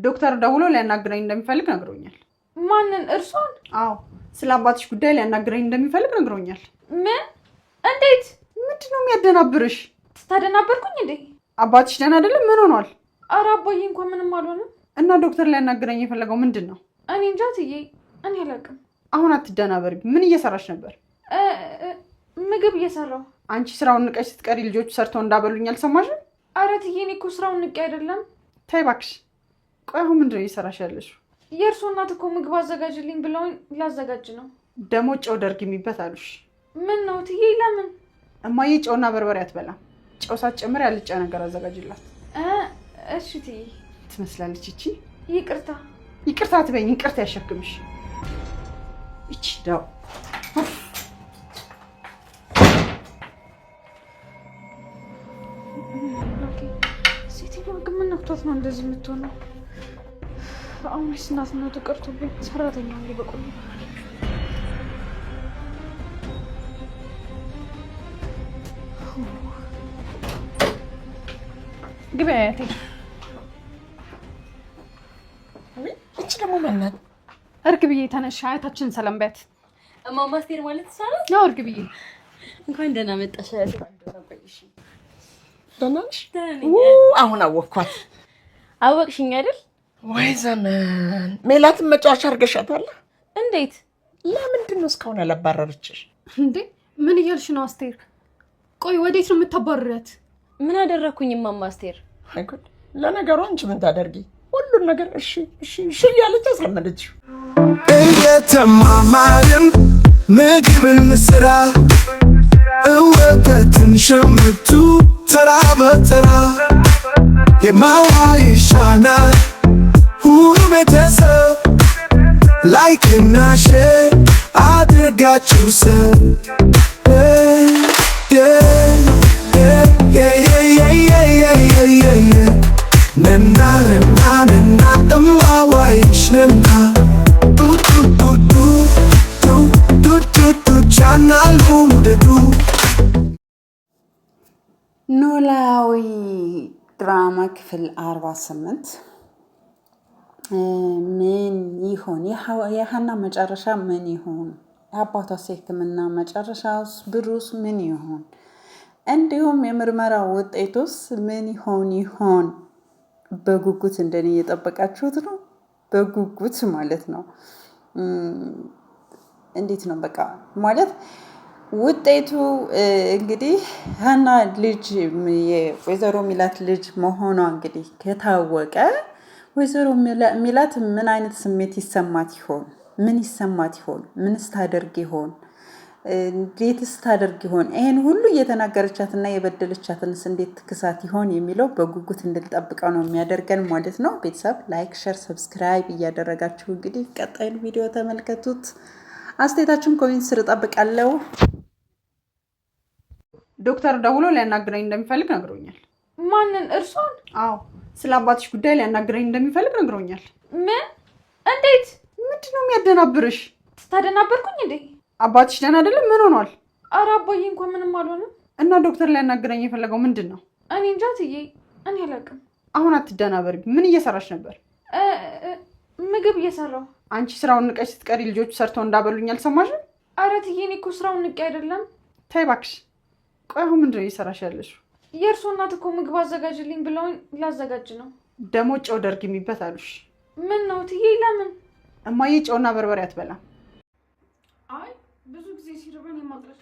ዶክተር ደውሎ ሊያናግረኝ እንደሚፈልግ ነግሮኛል። ማንን? እርሶን? አዎ፣ ስለ አባትሽ ጉዳይ ሊያናግረኝ እንደሚፈልግ ነግሮኛል። ምን? እንዴት? ምንድነው የሚያደናብርሽ? ታደናበርኩኝ እንዴ? አባትሽ ደህና አይደለም? ምን ሆኗል? ኧረ አባዬ እንኳን ምንም አልሆነም። እና ዶክተር ሊያናግረኝ የፈለገው ምንድን ነው? እኔ እንጃ እትዬ፣ እኔ አላውቅም። አሁን አትደናበሪ። ምን እየሰራሽ ነበር? ምግብ እየሰራሁ። አንቺ ስራውን ንቀሽ ስትቀሪ ልጆቹ ሰርተው እንዳበሉኝ አልሰማሽም? ኧረ እትዬ፣ እኔ እኮ ስራውን ንቄ አይደለም። ተይ እባክሽ። ቆይ አሁን ምንድን ነው እየሰራሽ ያለሽው? የእርሶ እናት እኮ ምግብ አዘጋጅልኝ ብለውኝ ላዘጋጅ ነው። ደግሞ ጨው ደርግሚበት አሉሽ። ምን ነው እትዬ? ለምን? እማዬ ጨውና በርበሬ አትበላም። ጨው ሳትጨምር ያልጫ ነገር አዘጋጅላት። እሺ እትዬ። ትመስላለች እቺ። ይቅርታ። ይቅርታ አትበይኝ፣ ይቅርታ ያሸክምሽ። እቺ ዳው ሴትዮ ግን ምን ነክቷት ነው እንደዚህ የምትሆነው? አሁንስ እናትነቱ ቀርቶብኝ ሰራተኛ እንዲህ በቆሉ። ግቢ አያቴ። እቺ ደግሞ ማናት? እርግብዬ ተነሽ፣ አያታችንን ሰላም በያት። እማማ አስቴር ማለት ይቻላል? ነው እርግብዬ። እንኳን ደህና መጣሽ አያቴ። ደህና ነሽ? አሁን አወቅኳት። አወቅሽኝ አይደል? ወይ ዘመን። ሜላትን መጫወቻ አድርገሻታል? እንዴት? ለምንድን ነው እስካሁን ያላባረረችሽ? እንዴ ምን እያልሽ ነው አስቴር? ቆይ ወዴት ነው የምታባርሪያት? ምን አደረኩኝ እማማ አስቴር? አይጉድ። ለነገሩ አንቺ ምን ታደርጊ? ሁሉን ነገር እሺ እሺ እሺ እያለች አሳመነችው። እየተማማርን ምግብን ስራ እወተትን ሸምቱ ተራ በተራ የማዋ ይሻናል ሁሉ ቤተሰብ ላይክና ሼር አድርጋችሁ ሰብ ነና ነና ነና እማዋይሽ ነና ቻናል ውደዱ። ኖላዊ ድራማ ክፍል 48 ምን ይሆን? የሀና መጨረሻ ምን ይሆን? የአባቷስ የሕክምና መጨረሻስ ብሩስ ምን ይሆን? እንዲሁም የምርመራ ውጤቱስ ምን ይሆን? በጉጉት እንደኔ እየጠበቃችሁት ነው። በጉጉት ማለት ነው። እንዴት ነው በቃ ማለት ውጤቱ እንግዲህ ሀና ልጅ የወይዘሮ ሚላት ልጅ መሆኗ እንግዲህ ከታወቀ ወይዘሮ ሚላት ምን አይነት ስሜት ይሰማት ይሆን? ምን ይሰማት ይሆን? ምንስ ታደርግ ይሆን? እንዴትስ ታደርግ ይሆን? ይሄን ሁሉ እየተናገረቻትና የበደለቻትንስ እንዴት ትክሳት ይሆን የሚለው በጉጉት እንድንጠብቀው ነው የሚያደርገን ማለት ነው። ቤተሰብ ላይክ፣ ሼር፣ ሰብስክራይብ እያደረጋችሁ እንግዲህ ቀጣዩን ቪዲዮ ተመልከቱት። አስተያየታችሁን ኮሜንት ስር እጠብቃለሁ። ዶክተር ደውሎ ሊያናግረኝ እንደሚፈልግ ነግሮኛል። ማንን? እርሶን? አዎ፣ ስለ አባትሽ ጉዳይ ሊያናግረኝ እንደሚፈልግ ነግሮኛል። ምን? እንዴት? ምንድነው የሚያደናብርሽ? ታደናበርኩኝ እንዴ? አባትሽ ደህና አይደለም? ምን ሆኗል? ኧረ አባዬ እንኳን ምንም አልሆነም። እና ዶክተር ሊያናግረኝ የፈለገው ምንድን ነው? እኔ እንጃ እትዬ፣ እኔ አላውቅም። አሁን አትደናበሪ። ምን እየሰራሽ ነበር? ምግብ እየሰራሁ። አንቺ ስራውን ንቀሽ ስትቀሪ ልጆቹ ሰርተው እንዳበሉኝ አልሰማሽም? ኧረ እትዬ፣ እኔ እኮ ስራውን ንቄ አይደለም። ተይ እባክሽ። ቆይ አሁን ምንድን ነው እየሰራሽ ያለሽው? የእርሶ እናት እኮ ምግብ አዘጋጅልኝ ብለውኝ ላዘጋጅ ነው። ደግሞ ጨው ደርግሚበት አሉሽ። ምን ነው እትዬ? ለምን? እማዬ ጨውና በርበሬ አትበላም። አይ ብዙ ጊዜ ሲርበን የማቅረብ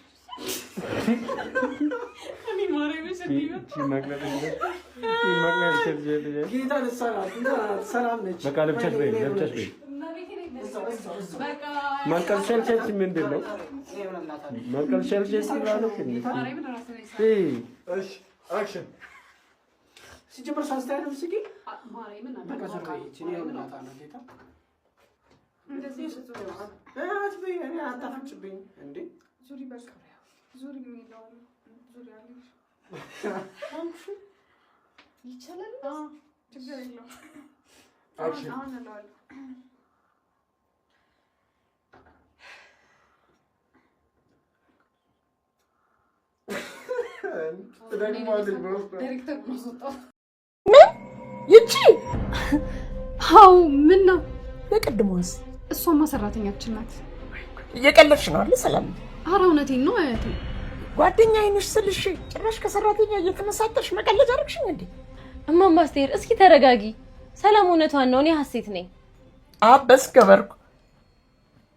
ምን? ይቺ አው ምን ነው የቀድሞስ? እሷማ ሰራተኛችን ናት። እየቀለድሽ ነው አይደል ሰላም? ኧረ እውነቴን ነው አያቴ። ጓደኛዬ ነሽ ስልሽ ጭራሽ ከሰራተኛ እየተመሳጠርሽ መቀለድ አደረግሽኝ እንዴ? እማማ አስቴር እስኪ ተረጋጊ። ሰላም እውነቷን ነው። እኔ ሀሴት ነኝ። አበስ ገበርኩ።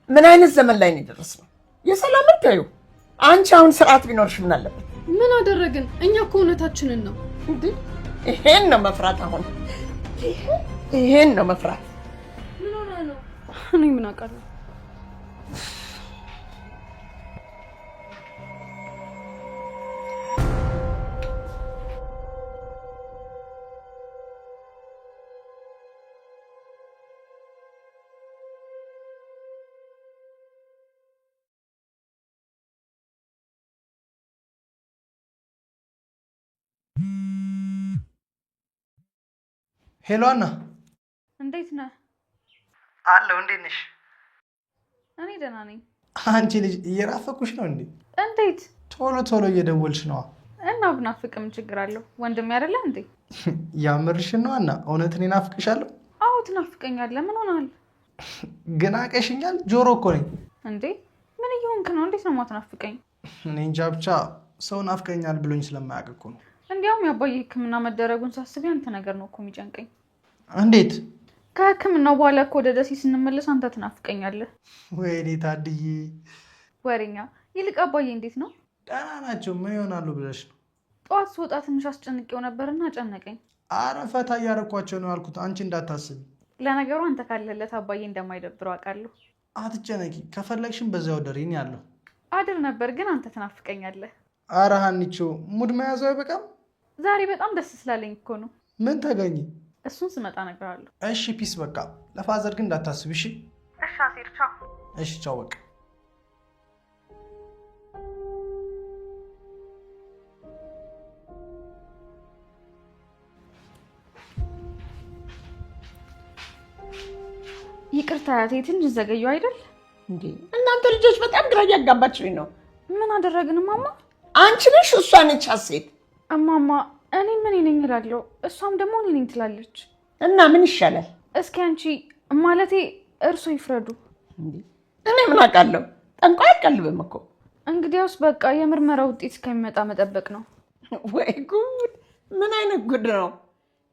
ምን አይነት ዘመን ላይ ነው የደረስነው? የሰላም ታዩ። አንቺ አሁን ስርዓት ቢኖርሽ ምን አለበት? ምን አደረግን? እኛ እኮ እውነታችንን ነው እንዴ። ይሄን ነው መፍራት። አሁን ይሄን ነው መፍራት። ምን ሆነ ነው? እኔ ምን አውቃለሁ? ሄሎ አና፣ እንዴት ነህ? አለሁ። እንዴት ነሽ? እኔ ደህና ነኝ። አንቺ ልጅ እየራፈኩሽ ነው እንዴ? እንዴት ቶሎ ቶሎ እየደወልሽ ነዋ። እና ብናፍቅም ችግር አለው? ወንድሜ አይደለ እንዴ? ያምርሽን ነው አና? እውነትን ናፍቅሻለሁ? አዎ ትናፍቀኛለህ። ምን ሆናል? ግን አቀሽኛል። ጆሮ እኮ ነኝ እንዴ። ምን እየሆንክ ነው? እንዴት ነው የማትናፍቀኝ? እኔ እንጃ፣ ብቻ ሰው ናፍቀኛል ብሎኝ ስለማያውቅ እኮ ነው። እንዲያውም የአባዬ ሕክምና መደረጉን ሳስብ ያንተ ነገር ነው እኮ የሚጨንቀኝ። እንዴት? ከሕክምናው በኋላ እኮ ወደ ደሴ ስንመለስ አንተ ትናፍቀኛለህ። ወይኔ ታድዬ ወሬኛ። ይልቅ አባዬ እንዴት ነው? ደህና ናቸው። ምን ይሆናሉ ብለሽ ነው? ጠዋት ስወጣ ትንሽ አስጨንቄው ነበርና ጨነቀኝ። አረ ፈታ እያረኳቸው ነው ያልኩት፣ አንቺ እንዳታስቢ። ለነገሩ አንተ ካለለት አባዬ እንደማይደብረው አውቃለሁ። አትጨነቂ፣ ከፈለግሽም በዚያው ደሪን ያለሁ አድር ነበር፣ ግን አንተ ትናፍቀኛለህ። አረ ሀኒቾ ሙድ መያዘው አይበቃም? ዛሬ በጣም ደስ ስላለኝ እኮ ነው። ምን ተገኘ? እሱን ስመጣ እነግርሃለሁ። እሺ ፒስ፣ በቃ ለፋዘር ግን እንዳታስቢ እሺ? እሺ አሴር፣ ቻው። እሺ ቻው በቃ። ይቅርታ አያቴ፣ ትንሽ ዘገዩ አይደል እንዴ? እናንተ ልጆች በጣም ግራ እያጋባችሁኝ ነው። ምን አደረግን እማማ? አንቺ ነሽ እሷ ነች ሀሴት? እማማ እኔ ምን ነኝ እላለሁ፣ እሷም ደግሞ እኔ ነኝ ትላለች። እና ምን ይሻላል? እስኪ አንቺ ማለቴ እርሶ ይፍረዱ። እኔ ምን አውቃለሁ? ጠንቋይ አይቀልብም እኮ። እንግዲያውስ በቃ የምርመራ ውጤት እስከሚመጣ መጠበቅ ነው። ወይ ጉድ! ምን አይነት ጉድ ነው?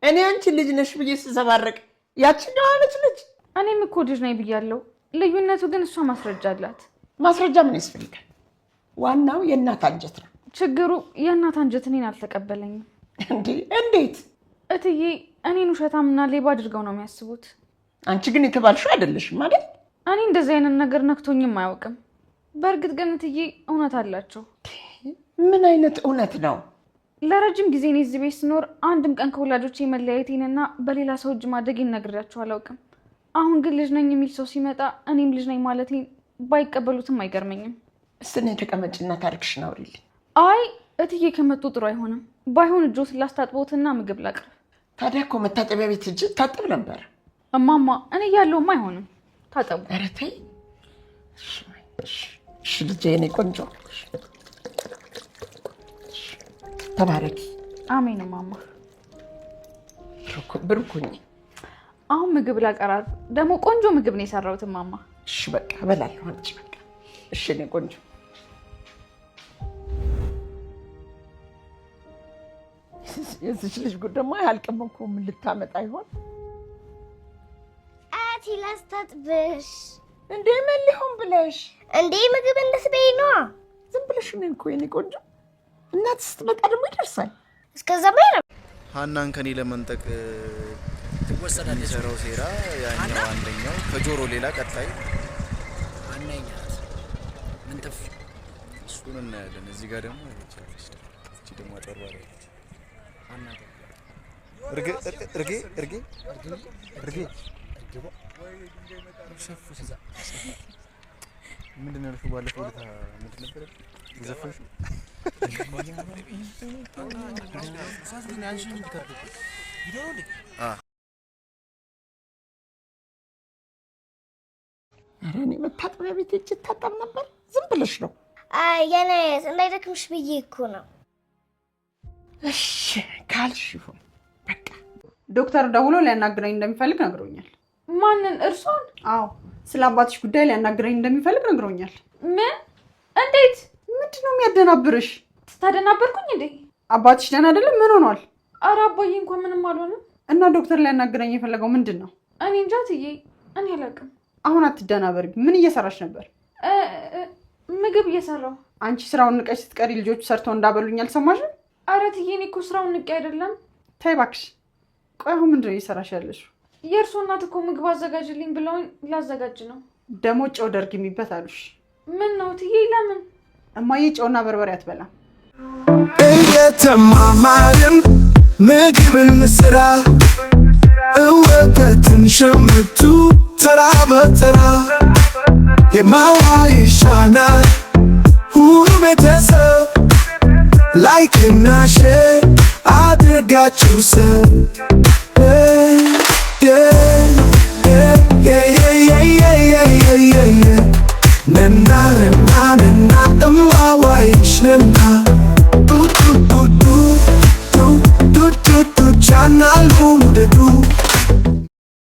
እኔ አንቺ ልጅ ነሽ ብዬ ስዘባረቅ ያችኛዋ ነች ልጅ። እኔም እኮ ልጅ ነኝ ብያለሁ። ልዩነቱ ግን እሷ ማስረጃ አላት። ማስረጃ ምን ያስፈልጋል? ዋናው የእናት አንጀት ነው። ችግሩ የእናት አንጀት እኔን አልተቀበለኝም። እንዴ? እንዴት? እትዬ እኔን ውሸታምና ሌባ አድርገው ነው የሚያስቡት። አንቺ ግን የተባልሽው አይደለሽም ማለት? እኔ እንደዚህ አይነት ነገር ነክቶኝም አያውቅም። በእርግጥ ግን እትዬ እውነት አላቸው። ምን አይነት እውነት ነው? ለረጅም ጊዜ እኔ እዚህ ቤት ስኖር አንድም ቀን ከወላጆቼ መለያየቴንና በሌላ ሰው እጅ ማደጌን ነግሬያቸው አላውቅም። አሁን ግን ልጅ ነኝ የሚል ሰው ሲመጣ እኔም ልጅ ነኝ ማለቴን ባይቀበሉትም አይገርመኝም። እስቲ ተቀመጭና ታሪክሽን አውሪልኝ። አይ እትዬ ከመጡ ጥሩ አይሆንም። ባይሆን እጆት ላስታጥቦትና ምግብ ላቅርብ። ታዲያ እኮ መታጠቢያ ቤት እጅ ታጥብ ነበር። እማማ እኔ ያለውም አይሆንም፣ ታጠቡ። ኧረ ተይ። እሺ ልጄ፣ የኔ ቆንጆ ተባረኪ። አሜን እማማ። ብርኩኝ። አሁን ምግብ ላቀራርብ። ደግሞ ቆንጆ ምግብ ነው የሰራሁት እማማ። እሺ በቃ እበላለሁ። አንቺ በቃ እሺ የኔ ቆንጆ። የዚች ልጅ ጉድ ደግሞ አያልቅም እኮ። ምን ልታመጣ ይሆን? አያቴ ላስታጥብሽ። እንዴ ምን ሊሆን ብለሽ? እንዴ ምግብ እንድትበይ ነዋ። ዝም ብለሽ ነኝ እኮ የኔ ቆንጆ። እናት ስትመጣ ደግሞ ይደርሳል። እስከዛማ ሀናን ከኔ ለመንጠቅ የሚሰራው ሴራ ያኛው አንደኛው ከጆሮ ሌላ ቀጣይ አናኛት ምን ተፍ እሱን እናያለን። እዚህ ጋር ደግሞ እቺ ደግሞ አጠርባለ እርጌ ምንድን ነው ያልሽው? ባለፈው ዕለት ምንድን ነበር የዘፈንሽው? ኧረ እኔ መታጠቢያ ቤት እጅ ታጠብ ነበር። ዝም ብለሽ ነው? የኔ እንዳይደክምሽ ብዬ እኮ ነው። እሺ ካልሽ ይሁን በቃ። ዶክተር ደውሎ ሊያናግረኝ እንደሚፈልግ ነግሮኛል። ማንን? እርሶን? አዎ፣ ስለ አባትሽ ጉዳይ ሊያናግረኝ እንደሚፈልግ ነግሮኛል። ምን? እንዴት? ምንድነው የሚያደናብርሽ? ታደናበርኩኝ እንዴ? አባትሽ ደህና አይደለም? ምን ሆኗል? ኧረ አባዬ እንኳን ምንም አልሆነም። እና ዶክተር ሊያናግረኝ የፈለገው ምንድን ነው? እኔ እንጃ እትዬ፣ እኔ አላውቅም። አሁን አትደናበሪ። ምን እየሰራሽ ነበር? ምግብ እየሰራሁ። አንቺ ስራውን ንቀሽ ስትቀሪ ልጆቹ ሰርተው እንዳበሉኝ አልሰማሽም? ኧረ እትዬ፣ እኔ እኮ ስራውን ንቄ አይደለም። ተይ እባክሽ። ቆይ አሁን ምንድን ነው እየሰራሽ ያለሽው? የእርሶ እናት እኮ ምግብ አዘጋጅልኝ ብለውኝ ላዘጋጅ ነው። ደግሞ ጨው ደርግሚበት አሉሽ። ምን ነው እትዬ? ለምን? እማዬ ጨውና በርበሬ አትበላም። እየተማማርን ምግብን ስራ እወተትን ሸምቱ ተራ በተራ የማዋ ይሻናል ሁሉ ቤተሰብ ላይክና ሼር አድርጋችሁ ሰብ ነና ነና ነና እማዋይሽ ነና